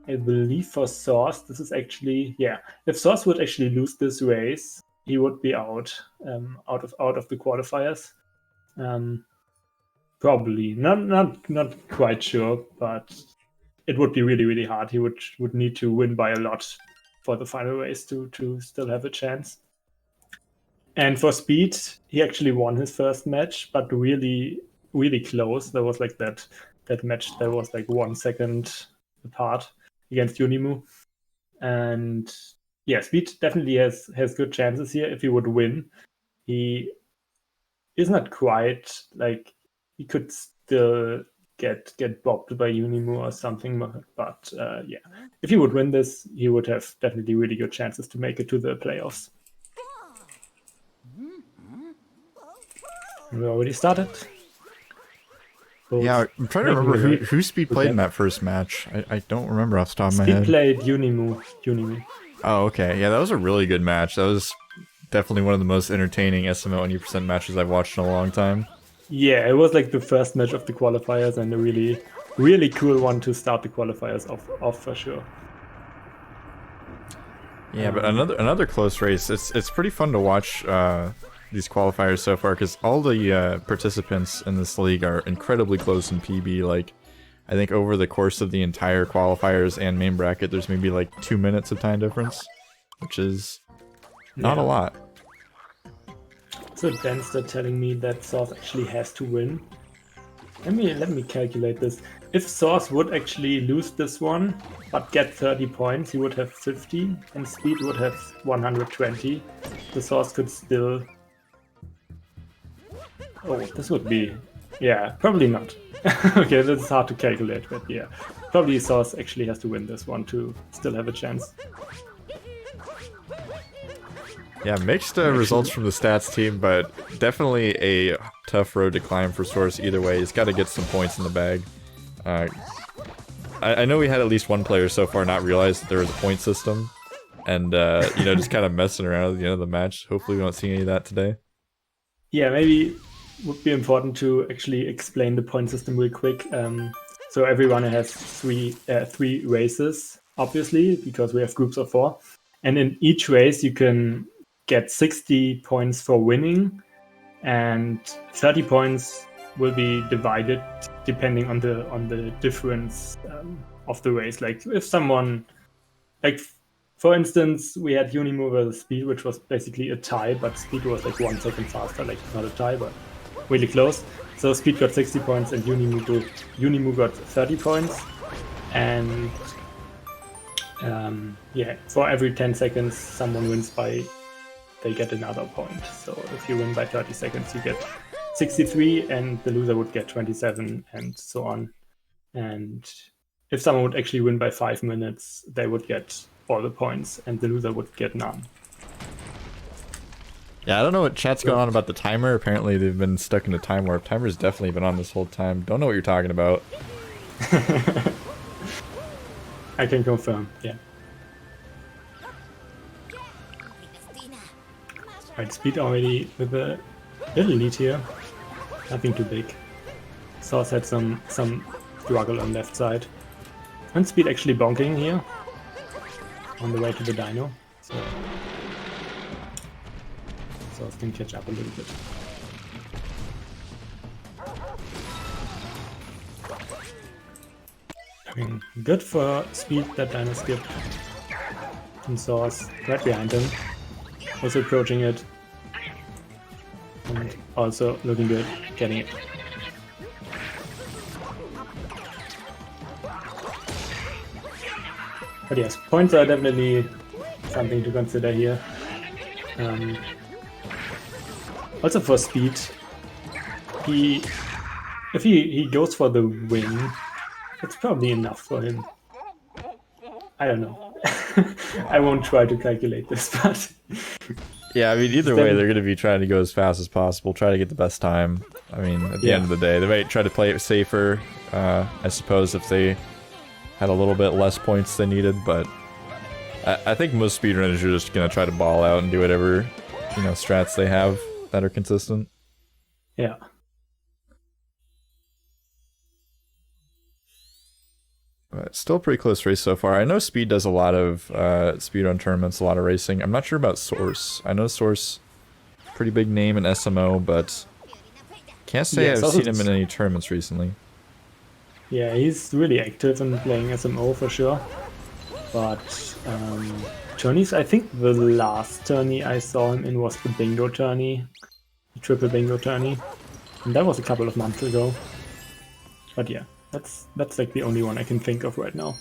I believe for Source, this is actually, yeah. If Source would actually lose this race, he would be out of the qualifiers. Probably not quite sure, but it would be really, really hard. He would need to win by a lot for the final race to still have a chance. And for Speed, he actually won his first match, but really, really close. There was like that match that was like 1 second apart against Unimu. And yeah, Speed definitely has good chances here if he would win. He is not quite like he could still get bopped by Unimu or something, but yeah, if he would win this, he would have definitely really good chances to make it to the playoffs. We already started. Yeah, I'm trying to remember who Speed played in that first match. I don't remember off the top of my head. Speed played Unimu. Oh, okay. Yeah, that was a really good match. That was definitely one of the most entertaining SMO 90% matches I've watched in a long time. Yeah, it was like the first match of the qualifiers and a really, really cool one to start the qualifiers off for sure. Yeah, but another close race. It's pretty fun to watch these qualifiers so far because all the participants in this league are incredibly close in PB. Like, I think over the course of the entire qualifiers and main bracket, there's maybe like 2 minutes of time difference, which is not a lot. So Danster telling me that Source actually has to win. Let me calculate this. If Source would actually lose this one, but get 30 points, he would have 50, and Speed would have 120. The Source could still... Oh, this would be... Yeah, probably not. Okay, this is hard to calculate, but yeah. Probably Source actually has to win this one to still have a chance. Yeah, mixed results from the stats team, but definitely a tough road to climb for Source either way. He's got to get some points in the bag. I know we had at least one player so far not realize that there was a point system, and you know, just kind of messing around at the end of the match. Hopefully we don't see any of that today. Yeah, maybe it would be important to actually explain the point system real quick. So everyone has three races, obviously, because we have groups of 4. And in each race you can get 60 points for winning, and 30 points will be divided depending on the difference of the race. Like if someone, like for instance, we had Unimu versus Speed, which was basically a tie, but Speed was like 1 second faster, like not a tie, but really close. So Speed got 60 points and Unimu got 30 points. And yeah, for every 10 seconds someone wins by, they get another point. So if you win by 30 seconds, you get 63, and the loser would get 27, and so on. And if someone would actually win by 5 minutes, they would get all the points, and the loser would get none. Yeah, I don't know what chat's going on about the timer. Apparently they've been stuck in a time warp. Timer's definitely been on this whole time. Don't know what you're talking about. I can confirm, yeah. Right, Speed already with a little lead here. Nothing too big. Source had some struggle on left side. And Speed actually bonking here on the way to the dino. So Source can catch up a little bit. Looking good for Speed, that dino skip. And Source right behind him. Also approaching it. And also looking good, getting it. But yes, points are definitely something to consider here. Also for Speed, if he goes for the win, it's probably enough for him. I don't know. I won't try to calculate this, but... Yeah, I mean, either way, they're going to be trying to go as fast as possible, try to get the best time. I mean, at the end of the day, they might try to play it safer, I suppose, if they had a little bit less points than needed, but I think most speedrunners are just going to try to ball out and do whatever, you know, strats they have that are consistent. Yeah. But Still a pretty close race so far. I know Speed does a lot of speedrun tournaments, a lot of racing. I'm not sure about Source. I know Source, pretty big name in SMO, but can't say I've seen him in any tournaments recently. Yeah, he's really active in playing SMO for sure. But tourneys, I think the last tourney I saw him in was the bingo tourney, the triple bingo tourney, and that was a couple of months ago. But yeah, that's like the only one I can think of right now.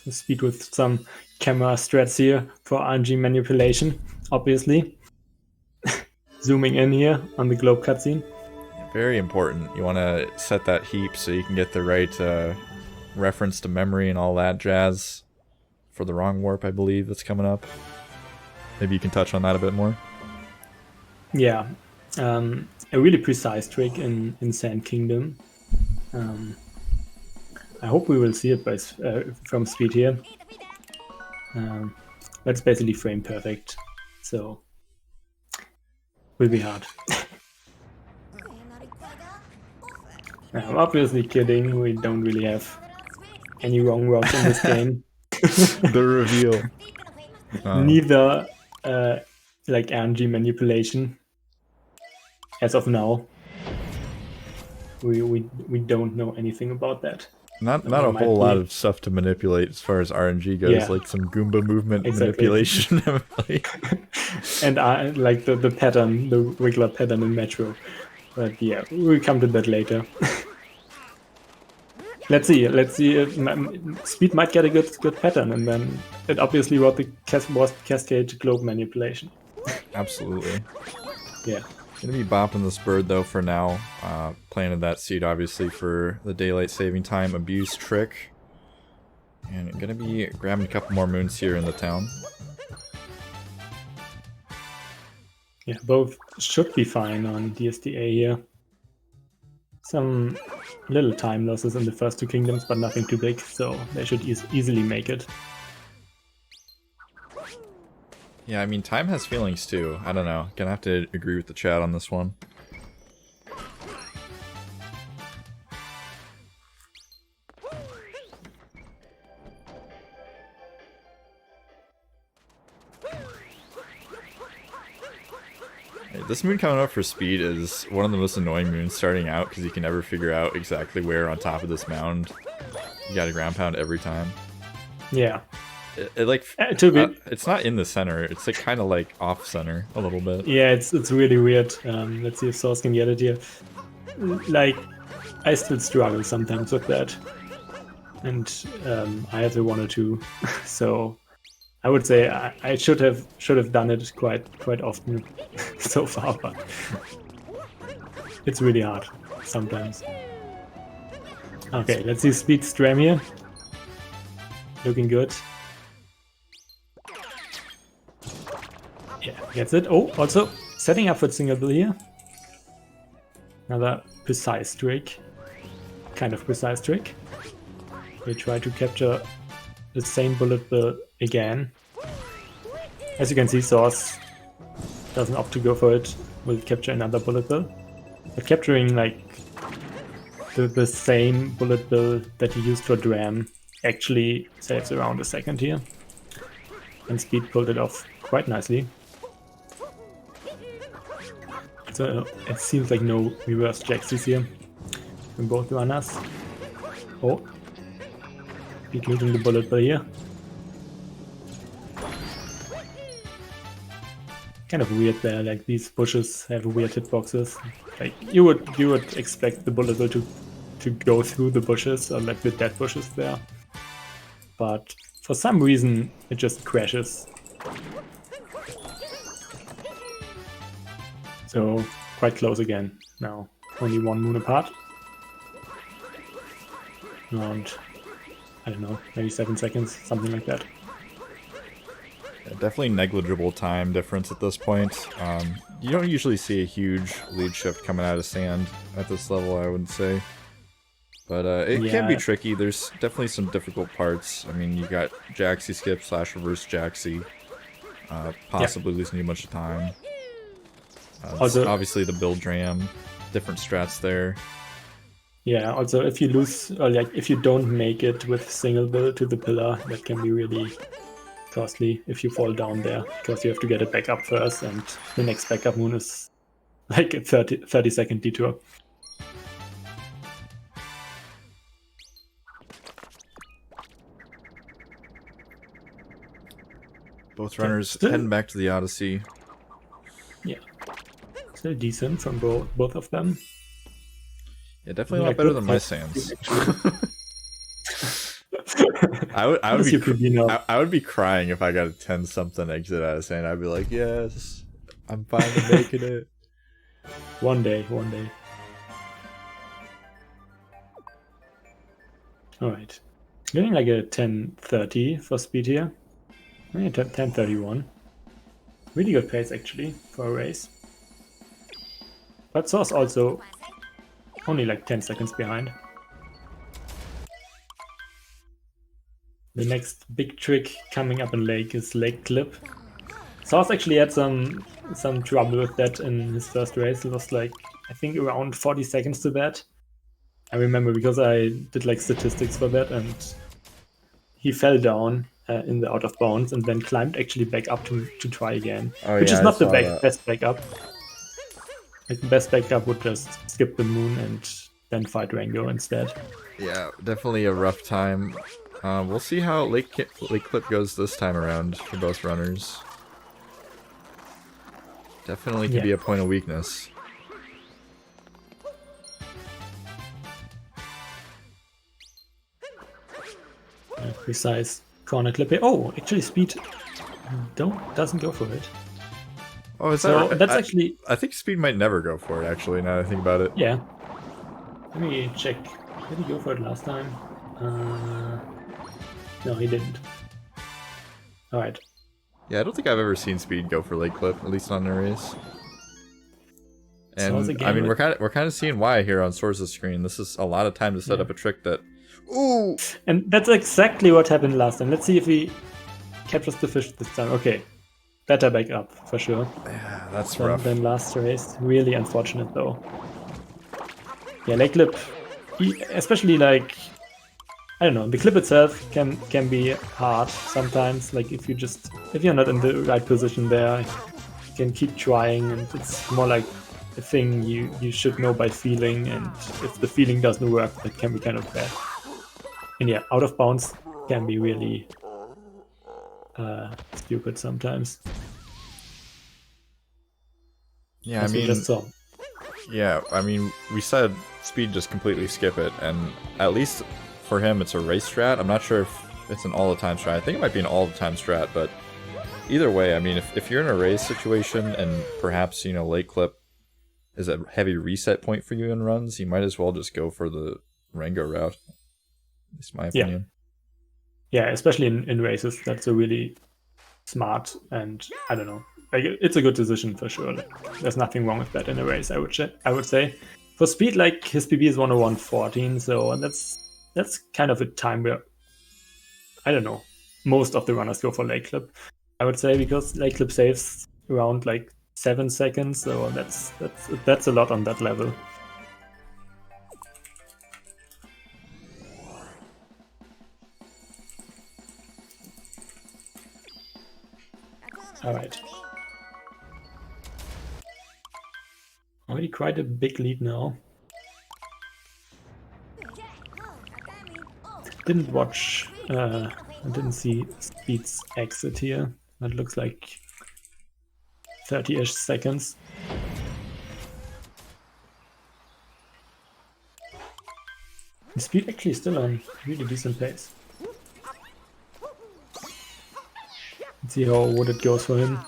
So Speed with some camera strats here for RNG manipulation, obviously. Zooming in here on the globe cutscene. Very important. You want to set that heap so you can get the right reference to memory and all that jazz for the wrong warp, I believe, that's coming up. Maybe you can touch on that a bit more. Yeah, a really precise trick in Sand Kingdom. I hope we will see it from Speed here. That's basically frame perfect, so will be hard. I'm obviously kidding. We don't really have any wrong rocks in this game. The reveal. Neither like RNG manipulation as of now. We don't know anything about that. Not a whole lot of stuff to manipulate as far as RNG goes, like some Goomba movement manipulation. And like the pattern, the regular pattern in Metro. But yeah, we'll come to that later. Let's see if Speed might get a good pattern, and then it obviously was the Cascade Globe manipulation. Absolutely. Yeah. Gonna be bopping this bird though for now. Planted that seed obviously for the daylight saving time abuse trick. And I'm gonna be grabbing a couple more moons here in the town. Yeah, both should be fine on DSDA here. Some little time losses in the first two kingdoms, but nothing too big, so they should easily make it. Yeah, I mean, time has feelings too. I don't know. Gonna have to agree with the chat on this one. This moon coming up for Speed is one of the most annoying moons starting out because you can never figure out exactly where on top of this mound you gotta ground pound every time. Yeah. It's not in the center. It's like kind of like off center a little bit. Yeah, it's really weird. Let's see if Source can get it here. Like, I still struggle sometimes with that, and I have the 1 or 2, so I would say I should have done it quite often so far, but it's really hard sometimes. Okay, let's see Speed Stram here. Looking good. Yeah, gets it. Oh, also setting up for single bill here. Another precise trick. Kind of precise trick. We try to capture the same bullet bill again. As you can see, Source doesn't opt to go for it. Will capture another bullet bill. But capturing like the same bullet bill that he used for Dram actually saves around a second here. And Speed pulled it off quite nicely. So it seems like no reverse jacksies here from both runners. Oh, Speed losing the bullet bill here. Kind of weird there, like these bushes have weird hitboxes. Like you would expect the bullet bill to go through the bushes or like the dead bushes there. But for some reason it just crashes. So quite close again now. Only 1 moon apart. Around, I don't know, maybe 7 seconds, something like that. Yeah, definitely negligible time difference at this point. You don't usually see a huge lead shift coming out of sand at this level, I would say. But it can be tricky. There's definitely some difficult parts. I mean, you got Jaxie skip / reverse Jaxie. Possibly losing a bunch of time. Also, obviously the build Dram. Different strats there. Yeah, also if you lose, or like if you don't make it with single build to the pillar, that can be really costly if you fall down there, because you have to get it back up first, and the next backup moon is like a 30-second detour. Both runners heading back to the Odyssey. Yeah. Still decent from both of them. Yeah, definitely a lot better than my Sands. I would be crying if I got a 10-something exit out of Sand. I'd be like, yes, I'm finally making it. One day. Alright. Getting like a 10:30 for speed here. 10:31. Really good pace actually for a race. But Source also only like 10 seconds behind. The next big trick coming up in Lake is Lake Clip. Source actually had some trouble with that in his first race. He lost like, I think, around 40 seconds to that. I remember because I did like statistics for that, and he fell down in the out of bounds and then climbed actually back up to try again. Which is not the best backup. Like the best backup would just skip the moon and then fight Rango instead. Yeah, definitely a rough time. We'll see how Lake Clip goes this time around for both runners. Definitely could be a point of weakness. Precise corner clip here. Oh, actually Speed doesn't go for it. Oh, is so that? That's actually. I think Speed might never go for it. Actually, now that I think about it. Yeah. Let me check. Did he go for it last time? No, he didn't. All right. Yeah, I don't think I've ever seen Speed go for Lake Clip, at least on a race. And I mean, we're kind of seeing why here on Source's screen. This is a lot of time to set up a trick that. Ooh! And that's exactly what happened last time. Let's see if he captures the fish this time. Okay. Better back up, for sure. Yeah, that's rough. Than last race. Really unfortunate, though. Yeah, Lake Clip, especially like, I don't know, the clip itself can be hard sometimes. Like if you're not in the right position there, you can keep trying, and it's more like a thing you should know by feeling, and if the feeling doesn't work, that can be kind of bad. And yeah, out of bounds can be really stupid sometimes. Yeah, I mean, yeah, I mean, we said Speed just completely skip it, and at least for him, it's a race strat. I'm not sure if it's an all-the-time strat. I think it might be an all-the-time strat, but either way, I mean, if you're in a race situation and perhaps, you know, Lake Clip is a heavy reset point for you in runs, you might as well just go for the Rango route. At least my opinion. Yeah, especially in races, that's a really smart, and I don't know. Like, it's a good decision for sure. Like, there's nothing wrong with that in a race, I would say. For Speed, like, his PB is 101.14, so that's kind of a time where, I don't know, most of the runners go for Lake Clip, I would say, because Lake Clip saves around like 7 seconds, so that's a lot on that level. Alright. Already quite a big lead now. Didn't watch, I didn't see Speed's exit here. That looks like 30-ish seconds. Speed actually still on really decent pace. Let's see how it goes for him.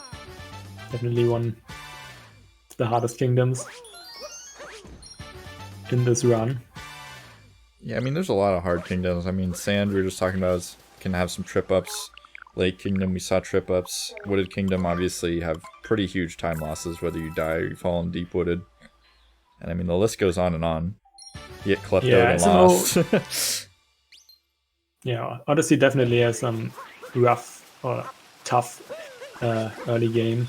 Definitely one of the hardest kingdoms in this run. Yeah, I mean, there's a lot of hard kingdoms. I mean, Sand, we were just talking about, can have some trip-ups. Lake Kingdom, we saw trip-ups. Wooded Kingdom, obviously, have pretty huge time losses, whether you die or you fall in deep wooded. And I mean, the list goes on and on. You get kleptoed and lost. Yeah, Odyssey definitely has some rough or tough early game.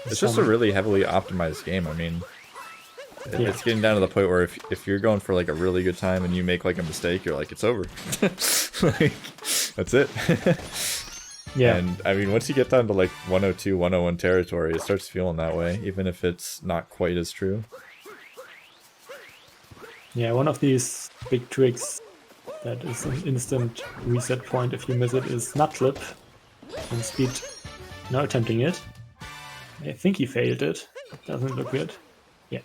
It's just a really heavily optimized game. I mean, It's getting down to the point where if you're going for like a really good time and you make like a mistake, you're like, it's over. Like, that's it. Yeah. And I mean, once you get down to like 102, 101 territory, it starts feeling that way, even if it's not quite as true. Yeah, one of these big tricks that is an instant reset point if you miss it is nut flip. And Speed now attempting it. I think he failed it. Doesn't look good. Yeah.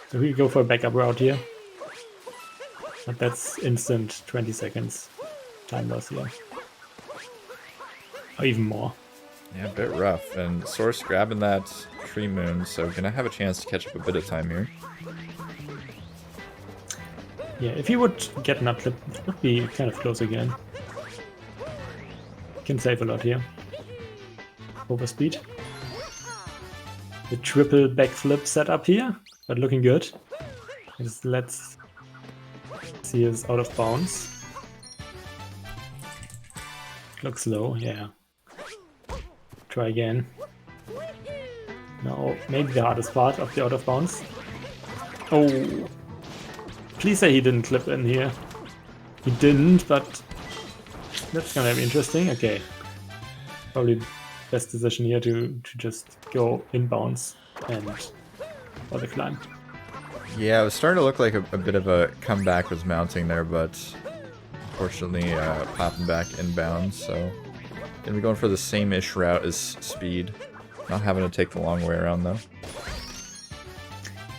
So we go for a backup route here. But that's instant 20 seconds time loss here. Or even more. Yeah, a bit rough. And Source grabbing that Tree Moon, so gonna have a chance to catch up a bit of time here. Yeah, if he would get nut flip, it would be kind of close again. Can save a lot here. Over Speed. The triple backflip setup here, but looking good. Let's see is out of bounds. Looks low, yeah. Try again. No, maybe the hardest part of the out of bounds. Oh, please say he didn't clip in here. He didn't, but that's gonna be interesting. Okay, probably best decision here to just go inbounds and for the climb. Yeah, it was starting to look like a bit of a comeback was mounting there, but unfortunately popping back inbounds. So gonna be going for the same-ish route as Speed, not having to take the long way around though.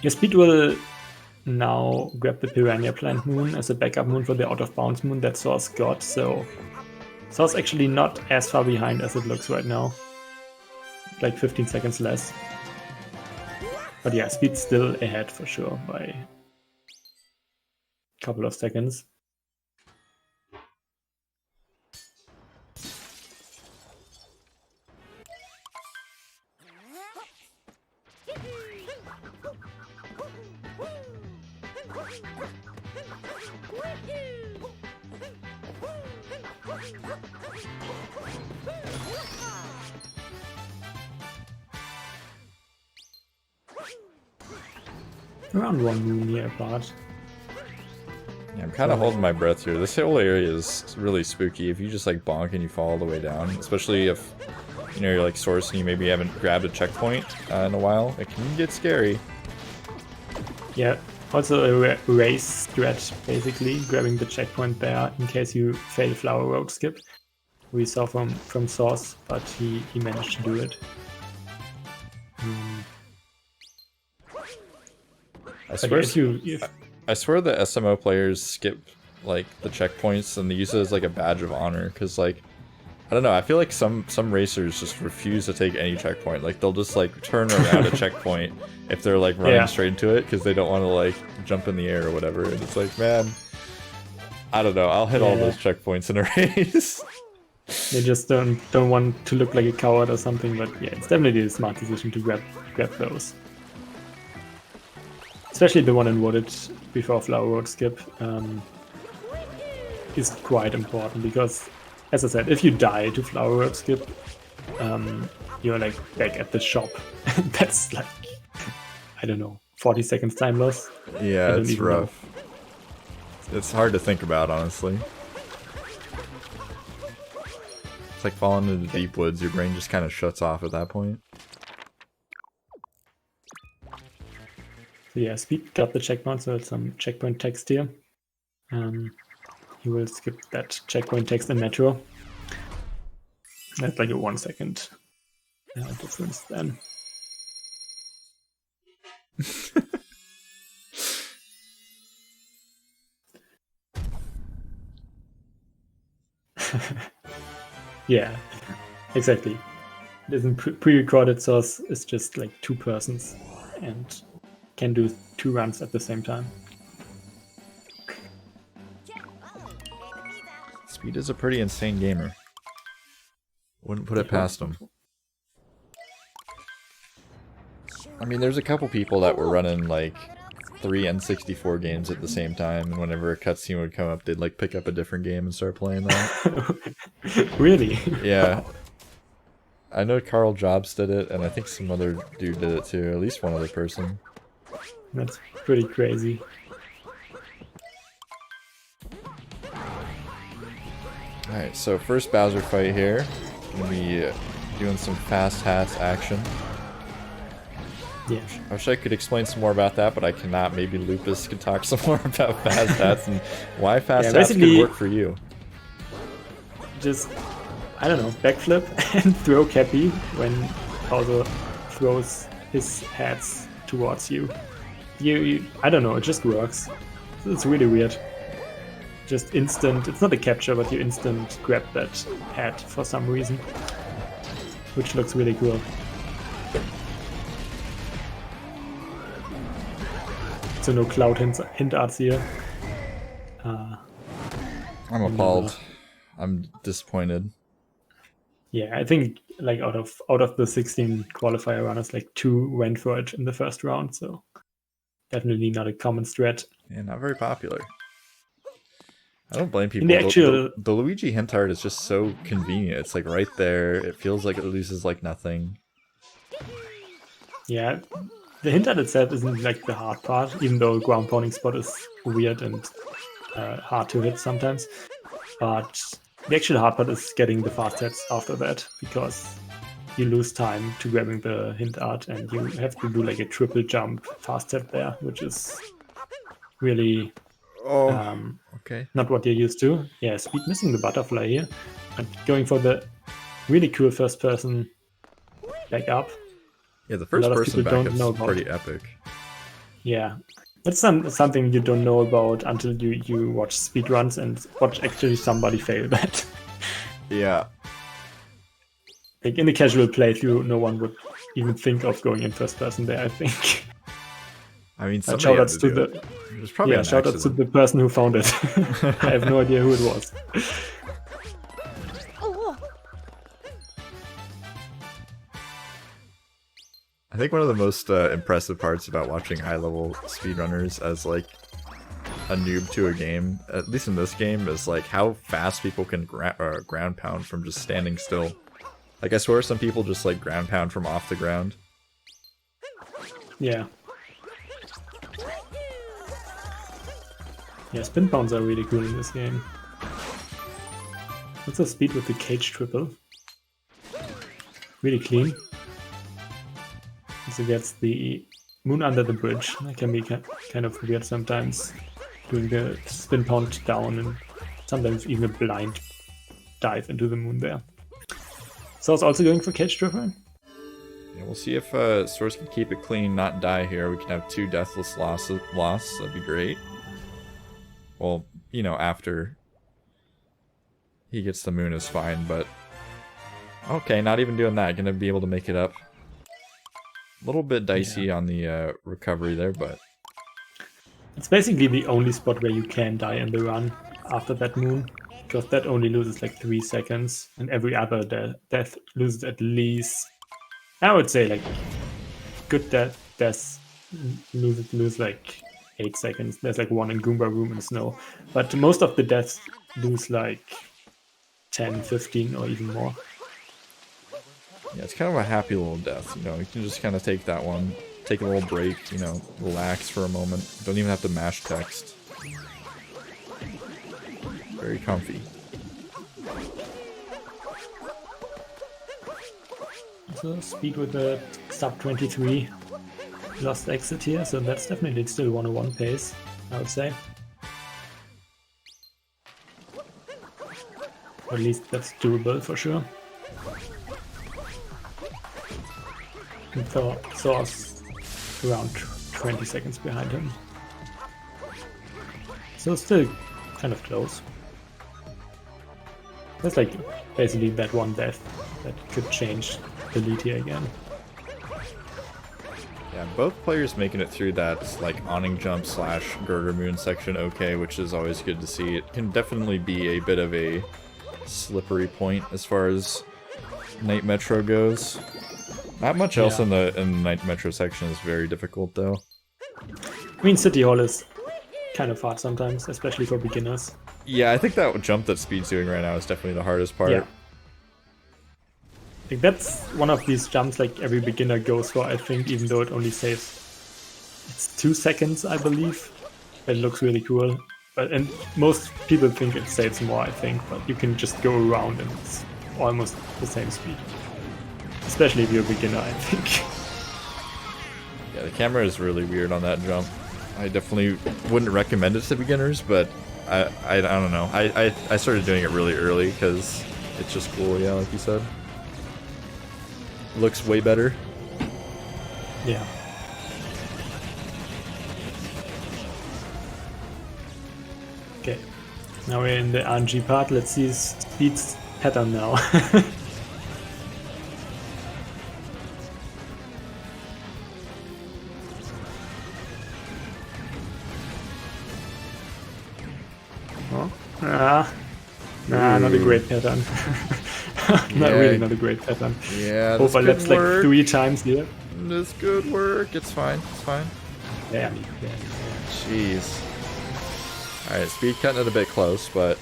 Your Speed will now grab the Piranha Plant Moon as a backup moon for the out of bounds moon that Source got. So Source actually not as far behind as it looks right now. Like 15 seconds less. But yeah, Speed's still ahead for sure by a couple of seconds. Around one moon here apart. Yeah, I'm kind of holding my breath here. This whole area is really spooky. If you just like bonk and you fall all the way down, especially if you know you're like Source and you maybe haven't grabbed a checkpoint in a while, it can get scary. Yeah, also a race strat basically, grabbing the checkpoint there in case you fail Flower Road skip. We saw from Source, but he managed to do it. I swear, I swear the SMO players skip like the checkpoints and they use it as like a badge of honor. Cause like, I don't know. I feel like some racers just refuse to take any checkpoint. Like they'll just like turn around a checkpoint if they're like running straight into it because they don't want to like jump in the air or whatever. And it's like, man, I don't know. I'll hit all those checkpoints in a race. They just don't want to look like a coward or something. But yeah, it's definitely a smart decision to grab those. Especially the one in Wooded before Flower Road skip is quite important because, as I said, if you die to Flower Road skip, you're like back at the shop. That's like, I don't know, 40 seconds time loss. Yeah, it's rough. It's hard to think about, honestly. It's like falling into deep woods. Your brain just kind of shuts off at that point. So yeah, Speed got the checkpoint, so it's some checkpoint text here. He will skip that checkpoint text in Metro. That's like a 1 second difference then. Yeah, exactly. It isn't pre-recorded Source, it's just like two persons and can do 2 runs at the same time. Speed is a pretty insane gamer. Wouldn't put it past him. I mean, there's a couple people that were running like 3 N64 games at the same time, and whenever a cutscene would come up, they'd like pick up a different game and start playing that. Really? Yeah. I know Carl Jobs did it, and I think some other dude did it too, at least one other person. That's pretty crazy. Alright, so first Bowser fight here. Gonna be doing some fast hats action. Yeah. I wish I could explain some more about that, but I cannot. Maybe Lupus could talk some more about fast hats and why fast hats could work for you. Just, I don't know, backflip and throw Cappy when Bowser throws his hats towards you. I don't know, it just works. It's really weird. Just instant, it's not a capture, but you instant grab that hat for some reason. Which looks really cool. So no cloud hint arts here. I'm appalled. I'm disappointed. Yeah, I think like out of the 16 qualifier runners, like 2 went for it in the first round, so definitely not a common strat. Yeah, not very popular. I don't blame people. The Luigi hint art is just so convenient. It's like right there. It feels like it loses like nothing. Yeah, the hint art itself isn't like the hard part, even though ground pounding spot is weird and hard to hit sometimes. But the actual hard part is getting the fast hits after that, because you lose time to grabbing the hint art and you have to do like a triple jump fast hit there, which is really okay. Not what you're used to. Yeah, Speed missing the butterfly here. And going for the really cool first person back up. Yeah, the first person back is pretty epic. Yeah. That's something you don't know about until you watch speedruns and watch actually somebody fail that. Yeah. Like in the casual playthrough, no one would even think of going in first person there, I think. I mean, shoutouts to the shoutouts to the person who found it. I have no idea who it was. I think one of the most impressive parts about watching high-level speedrunners as like a noob to a game, at least in this game, is like how fast people can ground pound from just standing still. Like I swear some people just like ground pound from off the ground. Yeah. Yeah, spin pounds are really cool in this game. What's the speed with the cage triple? Really clean. Also gets the moon under the bridge. That can be kind of weird sometimes. Doing the spin pound down and sometimes even a blind dive into the moon there. So it's also going for cage triple. Yeah, we'll see if Source can keep it clean, not die here. We can have 2 deathless loss. That'd be great. Well, you know, after he gets the moon is fine, but okay, not even doing that. Gonna be able to make it up. A little bit dicey on the recovery there, but it's basically the only spot where you can die in the run after that moon, because that only loses like 3 seconds, and every other death loses at least, I would say, like good deaths lose like 8 seconds. There's like 1 in Goomba Room and Snow, but most of the deaths lose like 10, 15 or even more. Yeah, it's kind of a happy little death, you know. You can just kind of take that one, take a little break, you know, relax for a moment. Don't even have to mash text. Very comfy. So Speed with the sub 23 lost exit here, so that's definitely still 101 pace, I would say. Or at least that's doable for sure. And Thor's around 20 seconds behind him. So still kind of close. That's like basically that one death that could change the lead here again. Yeah, both players making it through that like awning jump / girder moon section okay, which is always good to see. It can definitely be a bit of a slippery point as far as Night Metro goes. Not much else in the Night Metro section is very difficult though. I mean, City Hall is kind of hard sometimes, especially for beginners. Yeah, I think that jump that Speed's doing right now is definitely the hardest part. Yeah. Like that's one of these jumps like every beginner goes for, I think, even though it only saves It's 2 seconds, I believe. It looks really cool. And most people think it saves more, I think, but you can just go around and it's almost the same speed. Especially if you're a beginner, I think. Yeah, the camera is really weird on that jump. I definitely wouldn't recommend it to beginners, but I don't know. I started doing it really early because it's just cool, yeah, like you said. Looks way better. Yeah. Okay, now we're in the RNG part. Let's see Speed's pattern now. Not a great pattern. Not a great pattern. Yeah, overlaps like 3 times here. This could work. It's fine. It's fine. Yeah. Jeez. Alright, speed cutting it a bit close, but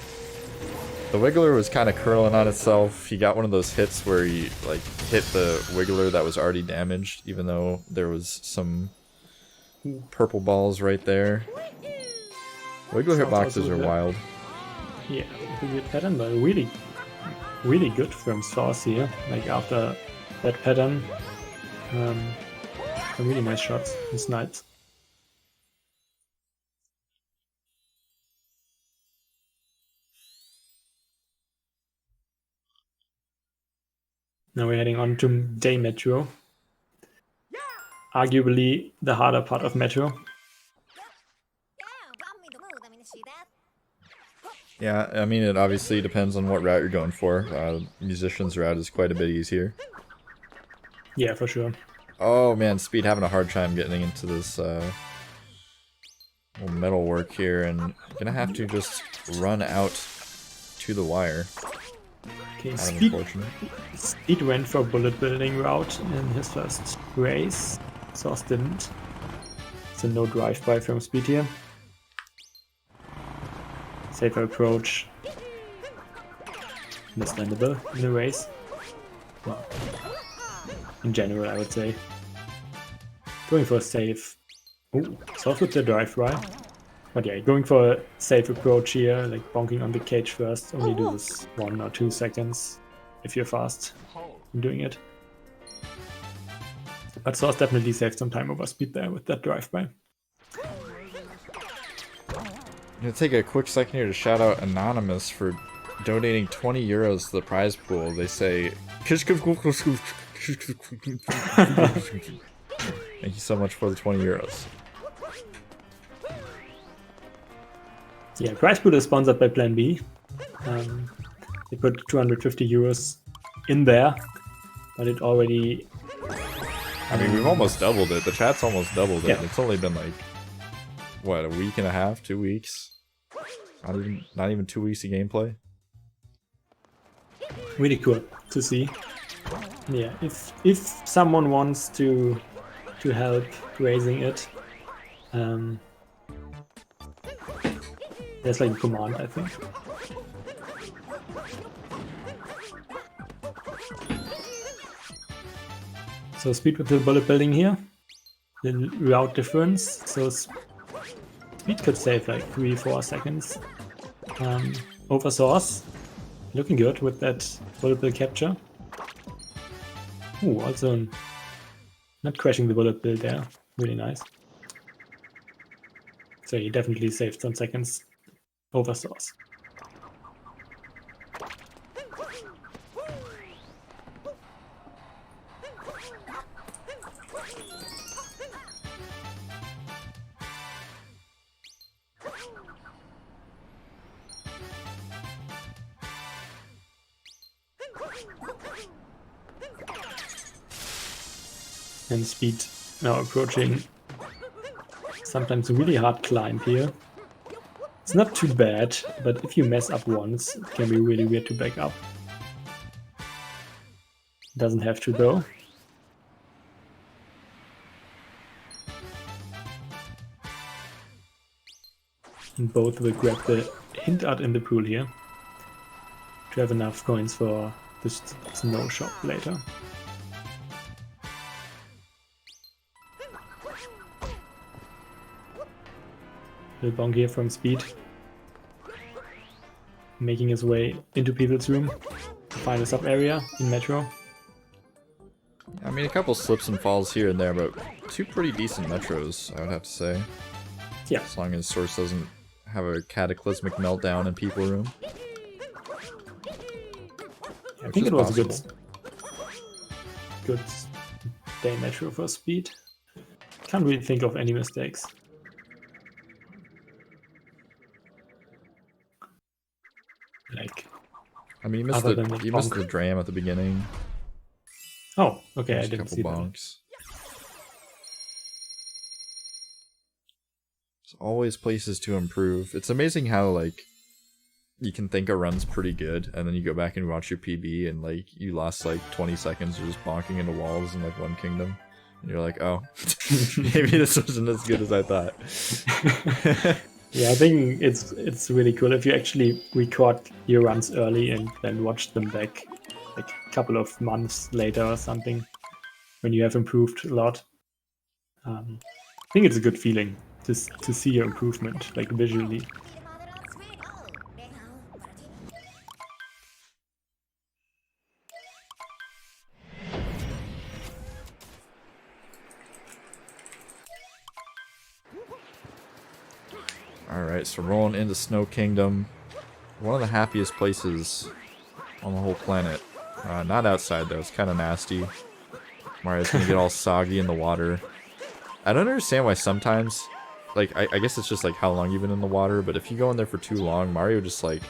the Wiggler was kind of curling on itself. He got one of those hits where he like hit the Wiggler that was already damaged, even though there was some purple balls right there. Wiggler hitboxes are wild. Yeah, weird pattern, but really good from Source here. Like after that pattern, some really nice shots and snipes. Now we're heading on to Day Metro. Arguably the harder part of Metro. Yeah, I mean, it obviously depends on what route you're going for. Musician's route is quite a bit easier. Yeah, for sure. Oh man, Speed having a hard time getting into this metal work here, and gonna have to just run out to the wire. Okay, Speed went for bullet building route in his first race. Sauce didn't. So no drive-by from Speed here. Safer approach. Understandable in the race. Well, in general, I would say. Going for a safe. Ooh, Sauce with the drive-by. But yeah, going for a safe approach here, like bonking on the cage first. Only do this 1 or 2 seconds if you're fast in doing it. But Sauce definitely saved some time over Speed there with that drive-by. I'm gonna take a quick second here to shout out Anonymous for donating 20 euros to the prize pool. They say, thank you so much for the 20 euros. Yeah, prize pool is sponsored by Plan B. They put 250 euros in there, but it already... I mean, we've almost doubled it. The chat's almost doubled it. Yeah. It's only been like, what, a week and a half, 2 weeks? Not even 2 weeks of gameplay. Really cool to see. Yeah, if someone wants to help raising it, there's like a command, I think. So Speed with the bullet building here. The route difference. So Speed could save like 3-4 seconds. Over Source. Looking good with that bullet bill capture. Ooh, also not crashing the bullet bill there. Really nice. So he definitely saved some seconds over Source. And Speed now approaching sometimes a really hard climb here. It's not too bad, but if you mess up once, it can be really weird to back up. Doesn't have to though. And both will grab the hint art in the pool here to have enough coins for the snow shop later. Little bonk here from Speed. Making his way into people's room to find a sub area in Metro. I mean, a couple slips and falls here and there, but two pretty decent Metros, I would have to say. Yeah. As long as Source doesn't have a cataclysmic meltdown in people room. I think it was a good day Metro for Speed. Can't really think of any mistakes. Like, I mean, you missed the dram at the beginning. Oh, okay, There's I didn't see bonks. There's always places to improve. It's amazing how, like, you can think a run's pretty good, and then you go back and watch your PB, and, like, you lost, like, 20 seconds just bonking into walls in, like, one kingdom. And you're like, oh, maybe this wasn't as good as I thought. Yeah, I think it's really cool if you actually record your runs early and then watch them back like a couple of months later or something when you have improved a lot. I think it's a good feeling to see your improvement, like visually. Alright, so rolling into Snow Kingdom. One of the happiest places on the whole planet. Not outside though, it's kind of nasty. Mario's gonna get all soggy in the water. I don't understand why sometimes, like, I guess it's just like how long you've been in the water, but if you go in there for too long, Mario just like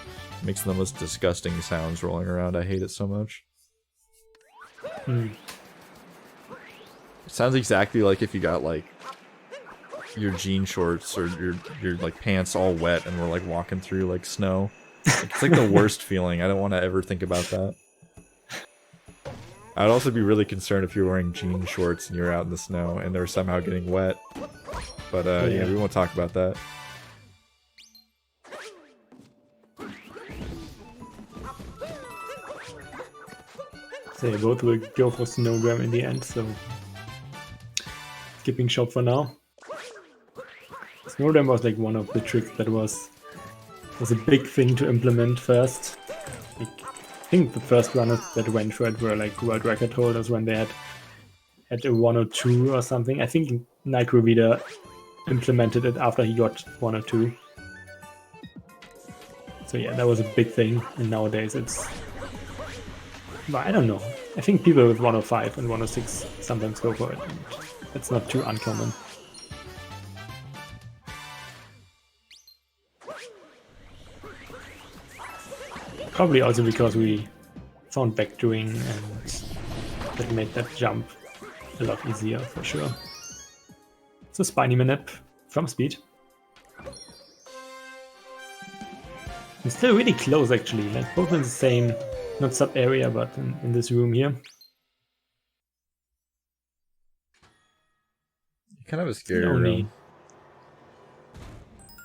makes the most disgusting sounds rolling around. I hate it so much. It sounds exactly like if you got like your jean shorts or your like pants all wet and we're like walking through like snow. It's like the worst feeling. I don't want to ever think about that. I'd also be really concerned if you're wearing jean shorts and you're out in the snow and they're somehow getting wet. But yeah, we won't talk about that. So yeah, both will go for Snowgram in the end, so skipping shop for now. Snowgram was like one of the tricks that was a big thing to implement first. Like, I think the first runners that went for it were like world record holders when they had a 102 or something. I think Nigrovida implemented it after he got 102. So yeah, that was a big thing, and nowadays it's... But I don't know. I think people with 105 and 106 sometimes go for it. And it's not too uncommon. Probably also because we found backdoing and that made that jump a lot easier for sure. So Spiny Manip from Speed. I'm still really close actually, like both in the same, not sub area, but in this room here. Kind of a scary room.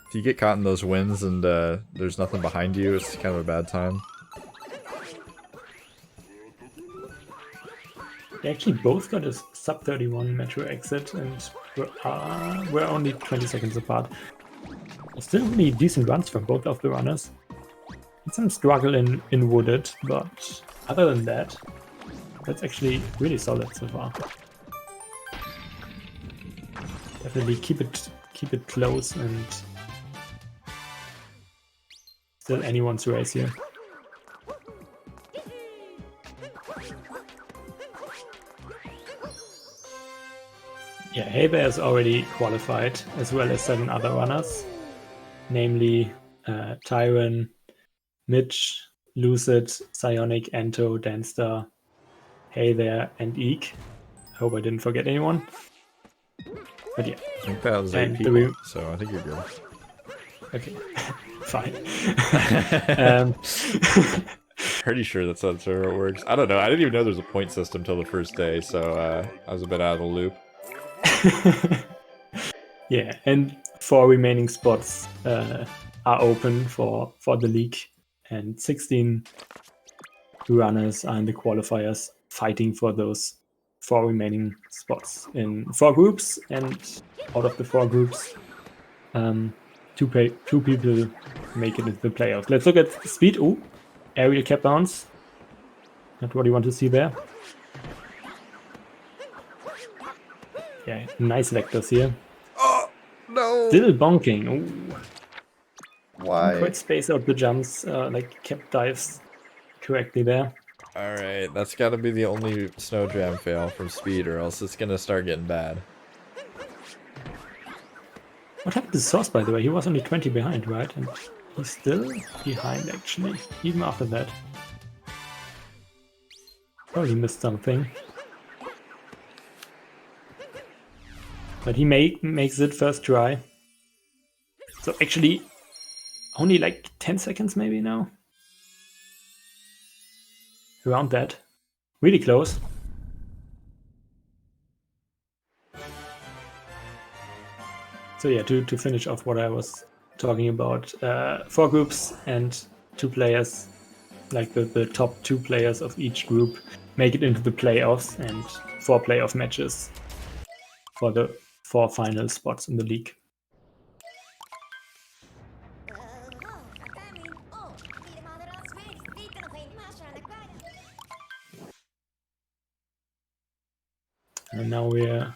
If you get caught in those winds and there's nothing behind you, it's kind of a bad time. They actually both got a sub 31 Metro exit and we're only 20 seconds apart. Still really decent runs from both of the runners. It's some struggle in Wooded, but other than that, that's actually really solid so far. Definitely keep it close and still anyone's race here. Yeah, Hebe has already qualified, as well as 7 other runners, namely Tyron, Mitch, Lucid, Psionic, Ento, Danstar, Hey There, and Eek. I hope I didn't forget anyone. But yeah. I think that was 8 people, so I think you're good. Okay, fine. Pretty sure that's how it works. I don't know. I didn't even know there was a point system till the first day, so I was a bit out of the loop. Yeah, and 4 remaining spots are open for the league, and 16 runners are in the qualifiers fighting for those 4 remaining spots in 4 groups, and out of the 4 groups, 2 two people make it into the playoffs. Let's look at speed. Ooh, aerial cap bounce. Not what you want to see there. Yeah, nice vectors here. Oh no! Still bonking. Ooh. Why? Quite space out the jumps, like kept dives correctly there. Alright, that's gotta be the only snow jam fail from speed, or else it's gonna start getting bad. What happened to Sauce, by the way? He was only 20 behind, right? And he's still behind, actually, even after that. Probably missed something. But he makes it first try. So actually, only like 10 seconds maybe now? Around that. Really close. So yeah, to finish off what I was talking about, 4 groups and 2 players, like the top 2 players of each group, make it into the playoffs, and 4 playoff matches for the 4 final spots in the league. And now we're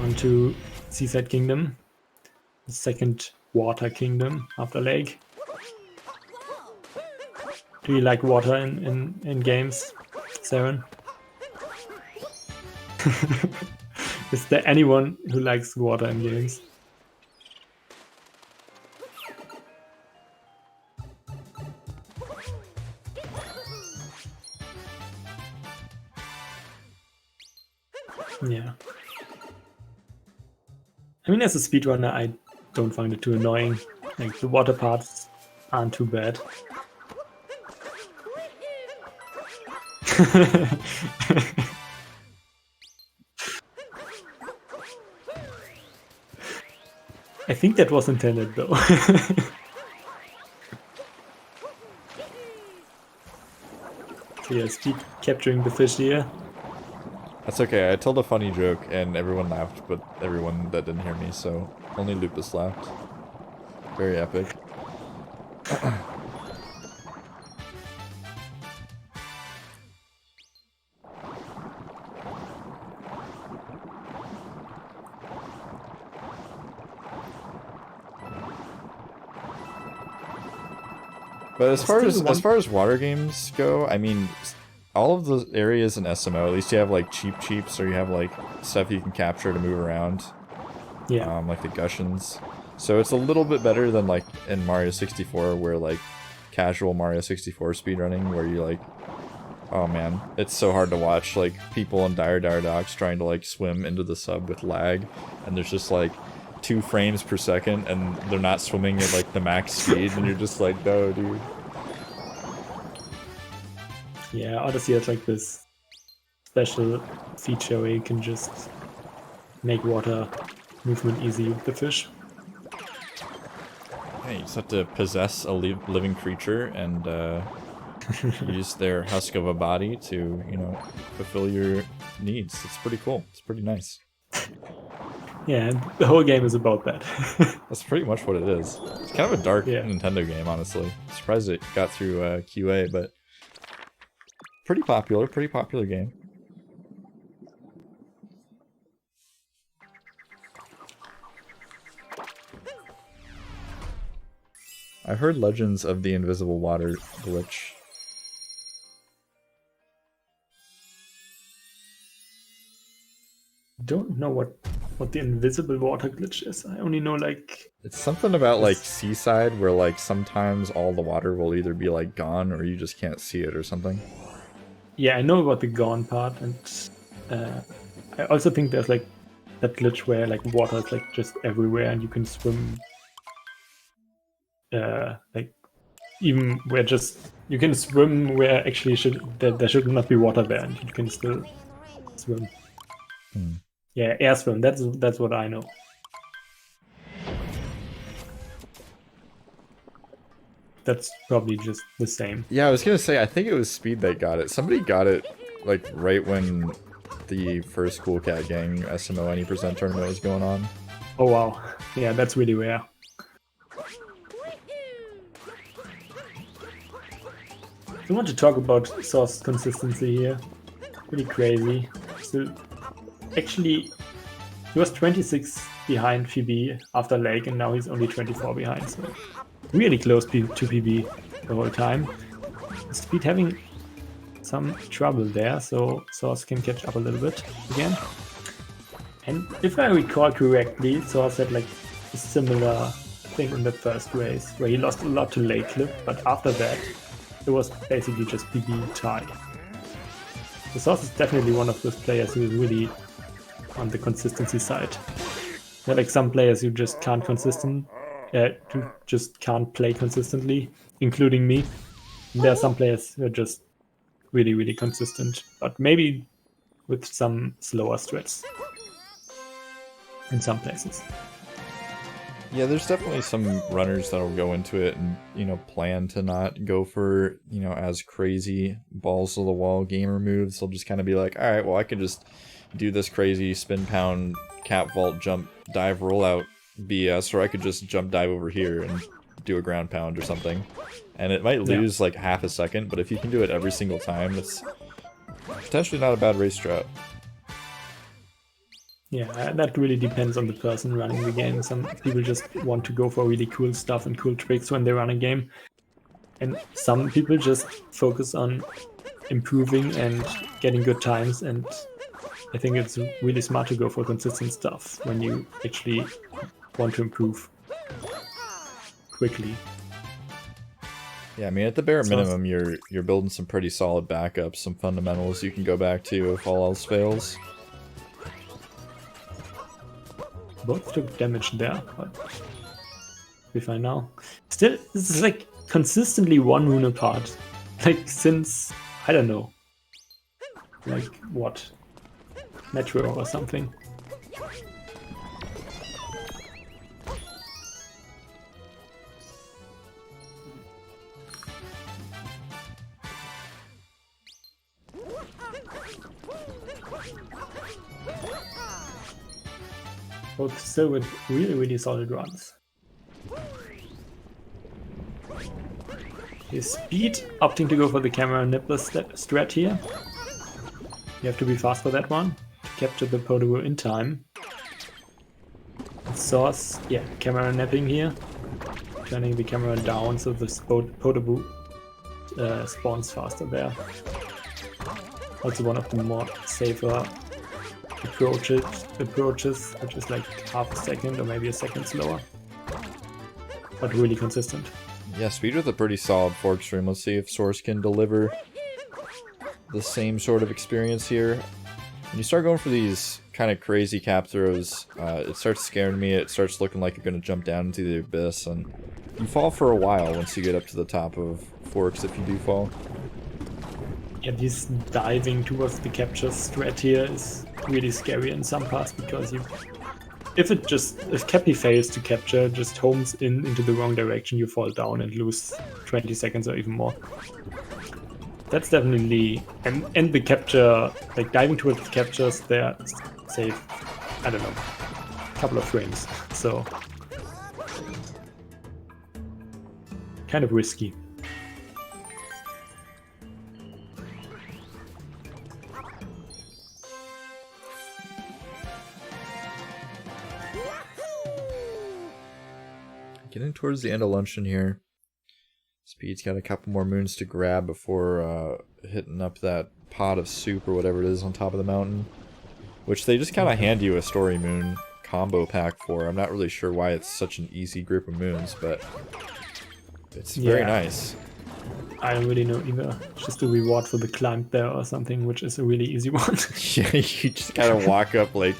on to Seaside Kingdom, the second water kingdom after Lake. Do you like water in games, Saren? Is there anyone who likes water in games? Yeah. I mean, as a speedrunner, I don't find it too annoying. Like, the water parts aren't too bad. I think that was intended, though. So yeah, speed capturing the fish here. That's okay, I told a funny joke and everyone laughed, but everyone that didn't hear me, so only Lupus laughed. Very epic. But as far as water games go, I mean, all of the areas in SMO, at least you have like cheeps, or you have like stuff you can capture to move around. Yeah. Like the Gushins. So it's a little bit better than like in Mario 64, where like casual Mario 64 speedrunning, where you like, oh man, it's so hard to watch like people in dire docks trying to like swim into the sub with lag, and there's just like 2 frames per second and they're not swimming at like the max speed, and you're just like, no dude. Yeah, Odyssey has like this special feature where you can just make water movement easy with the fish. Yeah, you just have to possess a living creature and use their husk of a body to, you know, fulfill your needs. It's pretty cool. It's pretty nice. Yeah, and the whole game is about that. That's pretty much what it is. It's kind of a dark Nintendo game, honestly. I'm surprised it got through QA, but pretty popular game. I've heard legends of the invisible water glitch. Don't know what the invisible water glitch is. I only know like... It's something about like Seaside, where like sometimes all the water will either be like gone or you just can't see it or something. Yeah, I know about the gone part, and I also think there's like that glitch where like water is like just everywhere and you can swim like even where just you can swim where actually there should not be water there, and you can still swim. Yeah, air swim, that's what I know. That's probably just the same. Yeah, I was gonna say, I think it was Speed that got it. Somebody got it like right when the first Cool Cat Gang SMO Any% tournament was going on. Oh wow, yeah, that's really rare. I want to talk about Source's consistency here. Pretty crazy. So actually, he was 26 behind PB after Lake, and now he's only 24 behind. So really close to PB the whole time. Speed having some trouble there, so Source can catch up a little bit again. And if I recall correctly, Source had like a similar thing in the first race, where he lost a lot to Lake Clip, but after that, it was basically just PB tie. The Source is definitely one of those players who is really on the consistency side. There are like some players who just can't just can't play consistently, including me. And there are some players who are just really, really consistent, but maybe with some slower strats in some places. Yeah, there's definitely some runners that'll go into it and, you know, plan to not go for, you know, as crazy balls to the wall gamer moves. They'll just kind of be like, all right, well, I can just do this crazy spin pound, cap vault, jump, dive, rollout BS, or I could just jump dive over here and do a ground pound or something. And it might lose like half a second, but if you can do it every single time, it's potentially not a bad race strat. Yeah, that really depends on the person running the game. Some people just want to go for really cool stuff and cool tricks when they run a game. And some people just focus on improving and getting good times, and I think it's really smart to go for consistent stuff when you actually want to improve quickly. Yeah, I mean, at the bare minimum, you're building some pretty solid backups, some fundamentals you can go back to if all else fails. Both took damage there, but we find now. Still, this is like consistently one rune apart. Like since, I don't know, like what? Metro or something. Both still with really, really solid runs. His speed, opting to go for the camera nipple strat here. You have to be fast for that one to capture the Podoboo in time. Source, yeah, camera napping here. Turning the camera down so the Podoboo spawns faster there. Also one of the more safer approaches, which is like half a second or maybe a second slower, but really consistent. Yeah, speed with a pretty solid fork stream. Let's see if Source can deliver the same sort of experience here. When you start going for these kind of crazy cap throws, it starts scaring me. It starts looking like you're going to jump down into the abyss, and you fall for a while once you get up to the top of forks if you do fall. Yeah, this diving towards the capture strat here is really scary in some parts, because if Cappy fails to capture, just homes into the wrong direction, you fall down and lose 20 seconds or even more. That's definitely, and the capture, like diving towards the captures, they're say, I don't know, a couple of frames, so kind of risky. Getting towards the end of luncheon here. Speed's got a couple more moons to grab before hitting up that pot of soup or whatever it is on top of the mountain. Which they just kind of hand you a story moon combo pack for. I'm not really sure why it's such an easy group of moons, but it's very nice. I don't really know either. Just a reward for the climb there or something, which is a really easy one. Yeah, you just kind of walk up like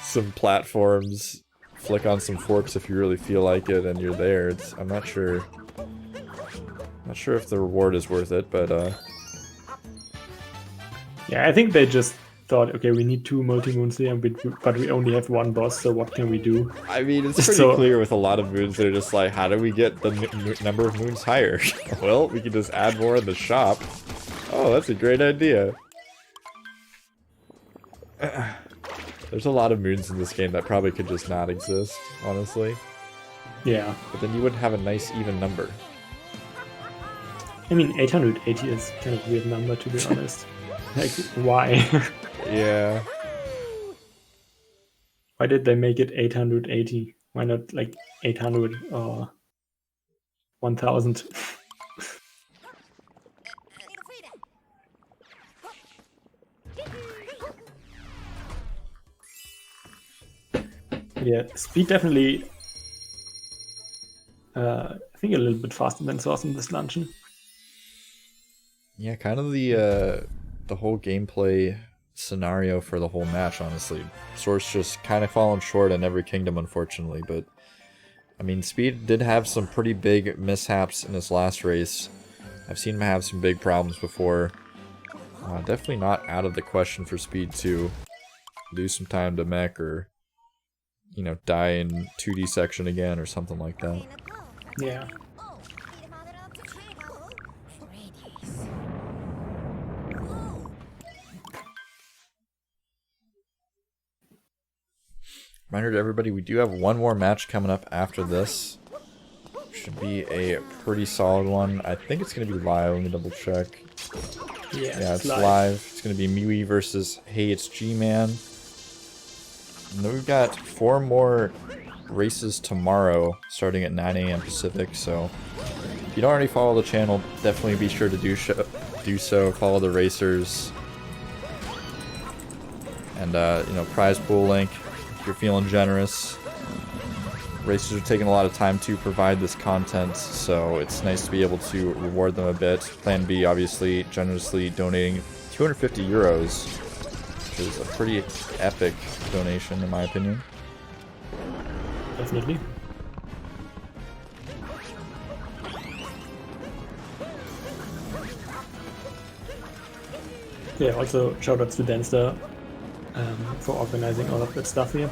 some platforms, flick on some forks if you really feel like it, and you're there. I'm not sure. Not sure if the reward is worth it, but yeah, I think they just thought, okay, we need 2 multi-moons here, but we only have 1 boss, so what can we do? I mean, it's pretty clear with a lot of moons, they're just like, how do we get the number of moons higher? Well, we can just add more in the shop. Oh, that's a great idea. There's a lot of moons in this game that probably could just not exist, honestly. Yeah. But then you wouldn't have a nice even number. I mean, 880 is kind of a weird number, to be honest. Like, why? Yeah. Why did they make it 880? Why not like 800 or 1000? Yeah, speed definitely, I think a little bit faster than Source in this dungeon. Yeah, kind of the whole gameplay scenario for the whole match, honestly. Source just kind of fallen short in every kingdom, unfortunately, but I mean, Speed did have some pretty big mishaps in his last race. I've seen him have some big problems before. Definitely not out of the question for Speed to lose some time to mech or, you know, die in 2D section again or something like that. Yeah. Reminder to everybody, we do have one more match coming up after this. Should be a pretty solid one. I think it's going to be live. Let me double check. Yeah, it's live. It's going to be Miwi versus Hey It's G-Man. And then we've got 4 more races tomorrow starting at 9 a.m. Pacific. So if you don't already follow the channel, definitely be sure to do so. Follow the racers. And, you know, prize pool link if you're feeling generous. Racers are taking a lot of time to provide this content, so it's nice to be able to reward them a bit. Plan B, obviously, generously donating 250 euros, which is a pretty epic donation, in my opinion. Definitely. Yeah, also shoutouts to Danster for organizing all of that stuff here.